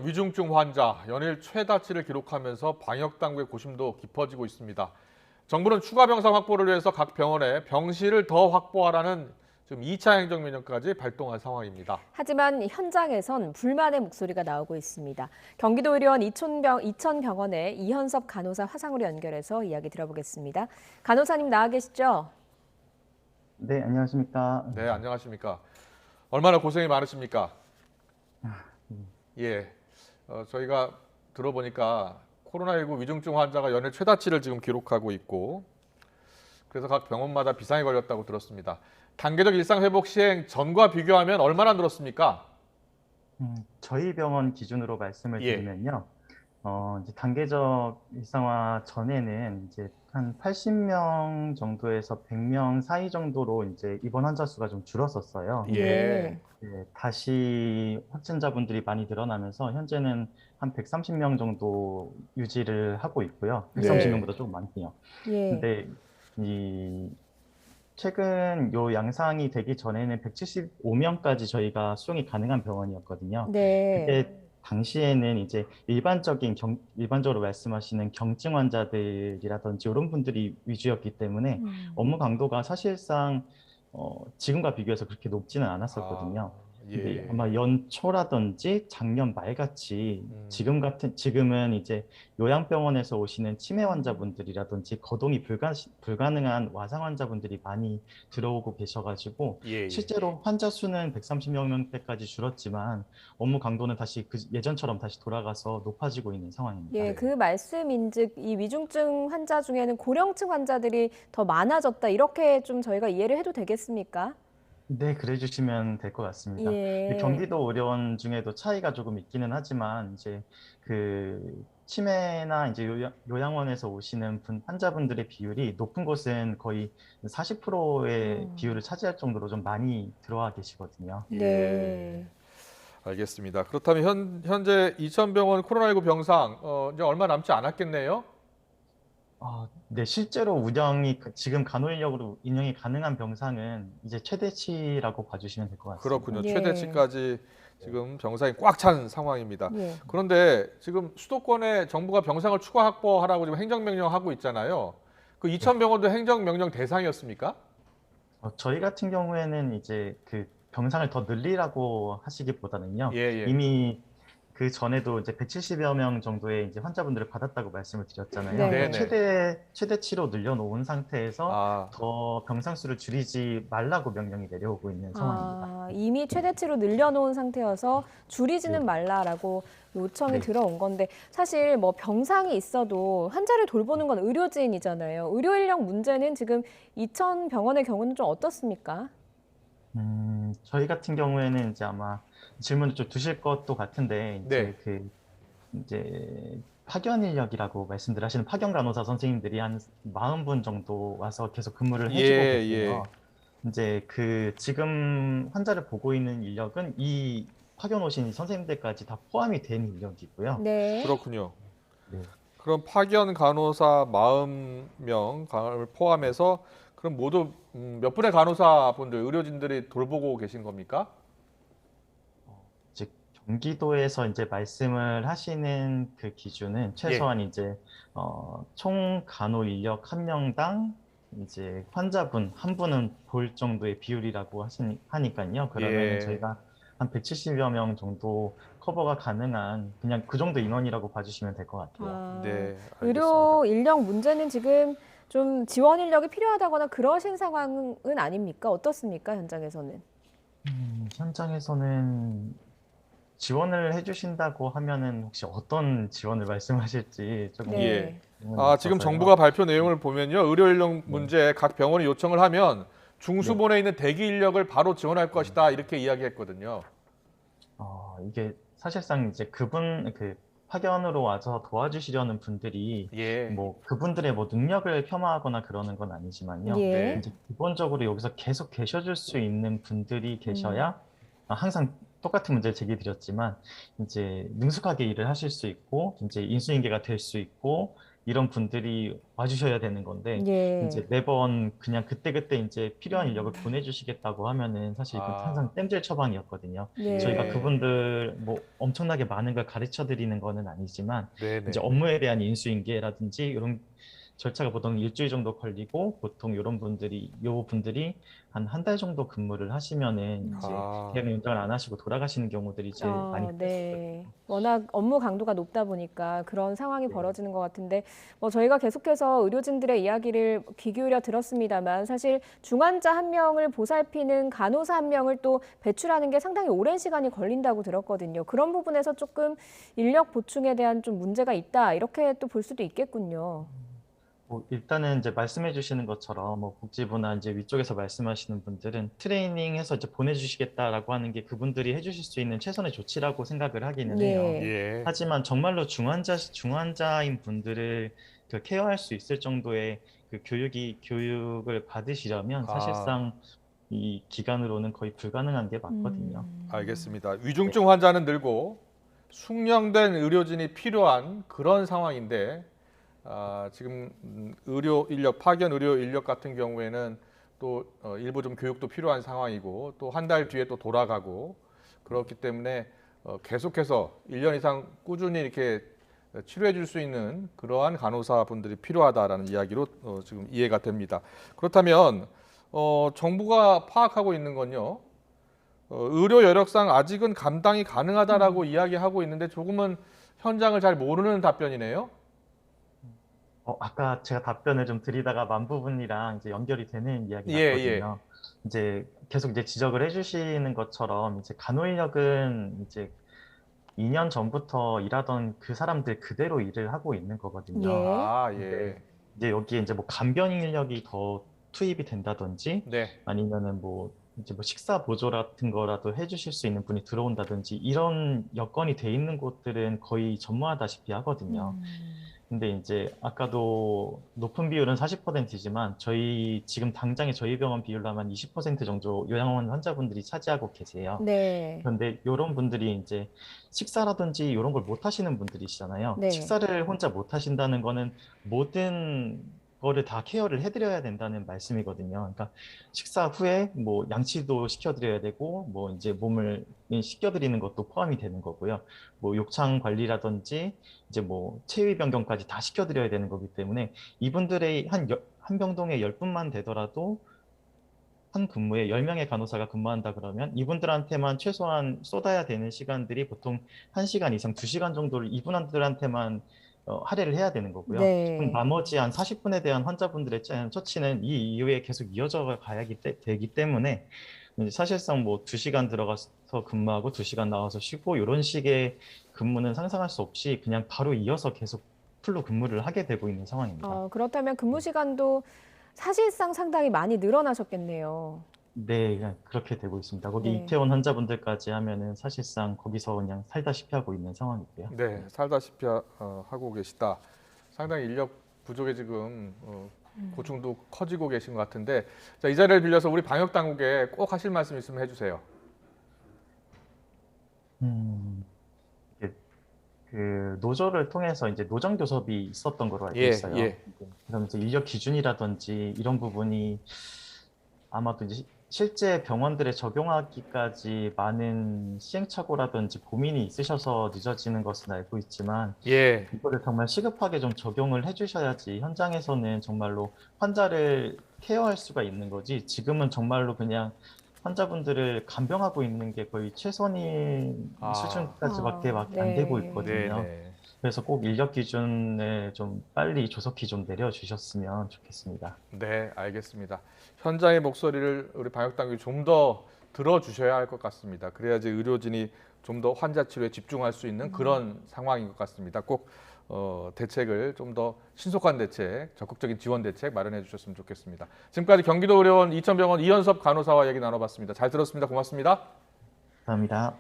위중증 환자 연일 최다치를 기록하면서 방역 당국의 고심도 깊어지고 있습니다. 정부는 추가 병상 확보를 위해서 각 병원에 병실을 더 확보하라는 지금 2차 행정명령까지 발동한 상황입니다. 하지만 현장에선 불만의 목소리가 나오고 있습니다. 경기도 의료원 이천병원의 이현섭 간호사 화상으로 연결해서 이야기 들어보겠습니다. 간호사님 나와 계시죠? 네, 안녕하십니까. 네, 안녕하십니까. 얼마나 고생이 많으십니까? 예, 저희가 들어보니까 코로나19 위중증 환자가 연일 최다치를 지금 기록하고 있고 그래서 각 병원마다 비상이 걸렸다고 들었습니다. 단계적 일상 회복 시행 전과 비교하면 얼마나 늘었습니까? 저희 병원 기준으로 말씀을 예. 드리면요. 이제 단계적 일상화 전에는 이제 한 80명 정도에서 100명 사이 정도로 이제 입원 환자 수가 좀 줄었었어요. 예. 네, 다시 확진자분들이 많이 늘어나면서 현재는 한 130명 정도 유지를 하고 있고요. 네. 130명보다 조금 많네요. 예. 근데 이 최근 요 양상이 되기 전에는 175명까지 저희가 수용이 가능한 병원이었거든요. 네. 그때 당시에는 이제 일반적으로 말씀하시는 경증 환자들이라든지 이런 분들이 위주였기 때문에 업무 강도가 사실상 지금과 비교해서 그렇게 높지는 않았었거든요. 근데 예. 아마 연초라든지 작년 말같이 지금은 이제 요양병원에서 오시는 치매 환자분들이라든지 거동이 불가능한 와상 환자분들이 많이 들어오고 계셔가지고 예. 실제로 환자 수는 130명대까지 줄었지만 업무 강도는 다시 예전처럼 다시 돌아가서 높아지고 있는 상황입니다. 예, 그 말씀인즉 이 위중증 환자 중에는 고령층 환자들이 더 많아졌다 이렇게 좀 저희가 이해를 해도 되겠습니까? 네, 그래 주시면 될 것 같습니다. 예. 경기도 의료원 중에도 차이가 조금 있기는 하지만 이제 그 치매나 이제 요양원에서 오시는 환자분들의 비율이 높은 곳은 거의 40%의 비율을 차지할 정도로 좀 많이 들어와 계시거든요. 네. 알겠습니다. 그렇다면 현재 이천병원 코로나19 병상 이제 얼마 남지 않았겠네요? 네, 실제로 지금 간호 인력으로 운영이 가능한 병상은 이제 최대치라고 봐주시면 될 것 같습니다. 그렇군요. 예. 최대치까지 지금 병상이 꽉 찬 상황입니다. 예. 그런데 지금 수도권에 정부가 병상을 추가 확보하라고 지금 행정명령 하고 있잖아요. 그 이천병원도 행정명령 대상이었습니까? 저희 같은 경우에는 이제 그 병상을 더 늘리라고 하시기보다는요. 예, 예. 이미 그 전에도 이제 170여 명 정도의 이제 환자분들을 받았다고 말씀을 드렸잖아요. 네. 그러니까 최대치로 늘려놓은 상태에서 아, 더 병상 수를 줄이지 말라고 명령이 내려오고 있는 상황입니다. 이미 최대치로 늘려놓은 상태여서 줄이지는 네. 말라라고 요청이 네. 들어온 건데 사실 뭐 병상이 있어도 환자를 돌보는 건 의료진이잖아요. 의료 인력 문제는 지금 이천병원의 경우는 좀 어떻습니까? 저희 같은 경우에는 이제 아마 질문을 좀 두실 것도 같은데 네. 이제 파견 인력이라고 말씀들 하시는 파견 간호사 선생님들이 한 40분 정도 와서 계속 근무를 해주고 예, 계세요. 예. 이제 그 지금 환자를 보고 있는 인력은 이 파견 오신 선생님들까지 다 포함이 된 인력이고요. 네. 그렇군요. 네. 그럼 파견 간호사 40명을 포함해서 그럼 모두 몇 분의 간호사분들, 의료진들이 돌보고 계신 겁니까? 즉 경기도에서 이제 말씀을 하시는 그 기준은 최소한 이제 총 간호 인력 1명당 이제 환자분 한 분은 볼 정도의 비율이라고 하니까요. 그러면 예. 저희가 한 170여 명 정도 커버가 가능한 그냥 그 정도 인원이라고 봐주시면 될 것 같아요. 네, 알겠습니다. 의료 인력 문제는 지금 좀 지원 인력이 필요하다거나 그러신 상황은 아닙니까? 어떻습니까? 현장에서는? 현장에서는 지원을 해주신다고 하면은 혹시 어떤 지원을 말씀하실지 조금 네. 예. 질문이 지금 있어서요. 정부가 발표 내용을 보면요. 의료 인력 문제 각 병원이 요청을 하면 중수본에 있는 대기 인력을 바로 지원할 것이다. 이렇게 이야기했거든요. 이게 사실상 이제 그 파견으로 와서 도와주시려는 분들이 예. 뭐 그분들의 뭐 능력을 폄하하거나 그러는 건 아니지만요. 예. 네. 이제 기본적으로 여기서 계속 계셔줄 수 있는 분들이 계셔야 항상 똑같은 문제를 제기드렸지만 이제 능숙하게 일을 하실 수 있고 이제 인수인계가 될 수 있고 이런 분들이 와주셔야 되는 건데 예. 이제 매번 그냥 그때그때 이제 필요한 인력을 보내주시겠다고 하면은 사실 그 아, 항상 땜질 처방이었거든요. 저희가 네. 예. 그분들 뭐 엄청나게 많은 걸 가르쳐 드리는 거는 아니지만 이제 네네. 업무에 대한 인수인계라든지 이런 절차가 보통 일주일 정도 걸리고 보통 이런 분들이 요 분들이 한 달 정도 근무를 하시면은 이제 아, 계약 연장을 안 하시고 돌아가시는 경우들이 제일 많이 네. 발생하거든요. 워낙 업무 강도가 높다 보니까 그런 상황이 네. 벌어지는 것 같은데, 저희가 계속해서 의료진들의 이야기를 귀 기울여 들었습니다만, 사실 중환자 한 명을 보살피는 간호사 한 명을 또 배출하는 게 상당히 오랜 시간이 걸린다고 들었거든요. 그런 부분에서 조금 인력 보충에 대한 좀 문제가 있다, 이렇게 또 볼 수도 있겠군요. 뭐 일단은 이제 말씀해 주시는 것처럼 뭐 복지부나 이제 위쪽에서 말씀하시는 분들은 트레이닝해서 이제 보내주시겠다라고 하는 게 그분들이 해주실 수 있는 최선의 조치라고 생각을 하기는 해요. 예. 예. 하지만 정말로 중환자인 분들을 그 케어할 수 있을 정도의 그 교육을 받으시려면 아, 사실상 이 기간으로는 거의 불가능한 게 맞거든요. 알겠습니다. 네. 위중증 환자는 늘고 숙련된 의료진이 필요한 그런 상황인데 지금 의료 인력 파견 의료 인력 같은 경우에는 또 일부 좀 교육도 필요한 상황이고 또 한 달 뒤에 또 돌아가고 그렇기 때문에 계속해서 1년 이상 꾸준히 이렇게 치료해 줄 수 있는 그러한 간호사분들이 필요하다라는 이야기로 지금 이해가 됩니다. 그렇다면 정부가 파악하고 있는 건요. 의료 여력상 아직은 감당이 가능하다라고 이야기하고 있는데 조금은 현장을 잘 모르는 답변이네요. 아까 제가 답변을 좀 드리다가 만 부분이랑 이제 연결이 되는 이야기 예, 예. 같거든요. 이제 계속 이제 지적을 해주시는 것처럼 이제 간호 인력은 이제 2년 전부터 일하던 그 사람들 그대로 일을 하고 있는 거거든요. 예. 아, 근데 예. 이제 여기에 이제 뭐 간병 인력이 더 투입이 된다든지 네. 아니면은 뭐 이제 뭐 식사 보조 같은 거라도 해주실 수 있는 분이 들어온다든지 이런 여건이 돼 있는 곳들은 거의 전무하다시피 하거든요. 근데 이제 아까도 높은 비율은 40%이지만 저희 지금 당장에 저희 병원 비율로 하면 20% 정도 요양원 환자분들이 차지하고 계세요. 네. 그런데 이런 분들이 이제 식사라든지 이런 걸 못 하시는 분들이시잖아요. 네. 식사를 혼자 못 하신다는 거는 모든 거를 다 케어를 해드려야 된다는 말씀이거든요. 그러니까 식사 후에 뭐 양치도 시켜드려야 되고 뭐 이제 몸을 씻겨드리는 것도 포함이 되는 거고요. 뭐 욕창 관리라든지 이제 뭐 체위 변경까지 다 시켜드려야 되는 거기 때문에 이분들의 한 병동에 10분만 되더라도 한 근무에 10명의 간호사가 근무한다 그러면 이분들한테만 최소한 쏟아야 되는 시간들이 보통 1시간 이상 2시간 정도를 이분들한테만 할애를 해야 되는 거고요. 그럼 네. 나머지 한 40분에 대한 환자분들의 처치는 이 이후에 계속 이어져 가야 되기 때문에 이제 사실상 뭐 2시간 들어가서 근무하고 2시간 나와서 쉬고 이런 식의 근무는 상상할 수 없이 그냥 바로 이어서 계속 풀로 근무를 하게 되고 있는 상황입니다. 그렇다면 근무 시간도 사실상 상당히 많이 늘어나셨겠네요. 네, 그냥 그렇게 되고 있습니다. 거기 네. 이태원 환자분들까지 하면은 사실상 거기서 그냥 살다시피 하고 있는 상황이고요. 네, 살다시피 하고 계시다. 상당히 인력 부족에 지금 고충도 커지고 계신 것 같은데 자, 이 자리를 빌려서 우리 방역 당국에 꼭 하실 말씀 있으면 해주세요. 음, 이게 그 노조를 통해서 이제 노정 교섭이 있었던 걸로 알고 예, 있어요. 예. 그러면서 인력 기준이라든지 이런 부분이 아마도 이제 실제 병원들에 적용하기까지 많은 시행착오라든지 고민이 있으셔서 늦어지는 것은 알고 있지만 예. 이거를 정말 시급하게 좀 적용을 해주셔야지 현장에서는 정말로 환자를 케어할 수가 있는 거지 지금은 정말로 그냥 환자분들을 간병하고 있는 게 거의 최선인 아, 수준까지밖에 안 되고 네. 네, 있거든요. 네. 그래서 꼭 인력 기준을 좀 빨리 조속히 좀 내려주셨으면 좋겠습니다. 네, 알겠습니다. 현장의 목소리를 우리 방역 당국이 좀 더 들어주셔야 할 것 같습니다. 그래야지 의료진이 좀 더 환자 치료에 집중할 수 있는 그런 상황인 것 같습니다. 꼭 대책을 좀 더 신속한 대책, 적극적인 지원 대책 마련해 주셨으면 좋겠습니다. 지금까지 경기도 의료원 이천병원 이현섭 간호사와 얘기 나눠봤습니다. 잘 들었습니다. 고맙습니다. 감사합니다.